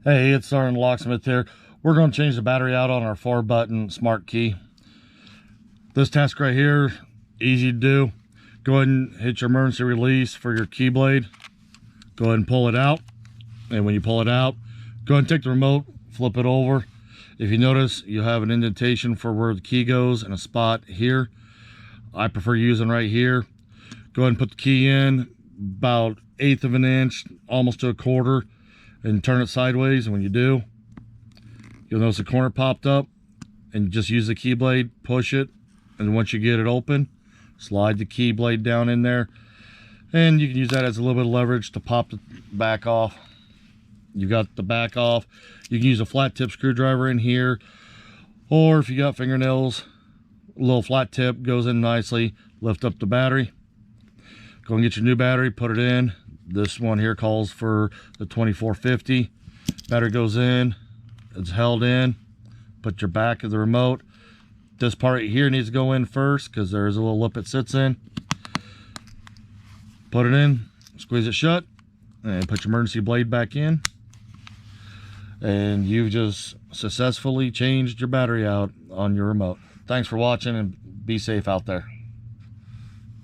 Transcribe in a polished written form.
Hey, it's Sergeant Locksmith here. We're going to change the battery out on our 4-button smart key. This task right here, easy to do. Go ahead and hit your emergency release for your key blade. Go ahead and pull it out. And when you pull it out, go ahead and take the remote, flip it over. If you notice, you have an indentation for where the key goes and a spot here. I prefer using right here. Go ahead and put the key in about 1/8 of an inch, almost to 1/4. And turn it sideways, and when you do, you'll notice the corner popped up, and just use the key blade, push it, and once you get it open, slide the key blade down in there, and you can use that as a little bit of leverage to pop the back off. You got the back off. You can use a flat tip screwdriver in here, or if you got fingernails, a little flat tip goes in nicely. Lift up the battery, go and get your new battery, put it in. This one here calls for the 2450. Battery goes in, it's held in. Put your back of the remote. This part right here needs to go in first because there's a little lip it sits in. Put it in, squeeze it shut, and put your emergency blade back in. And you've just successfully changed your battery out on your remote. Thanks for watching, and be safe out there.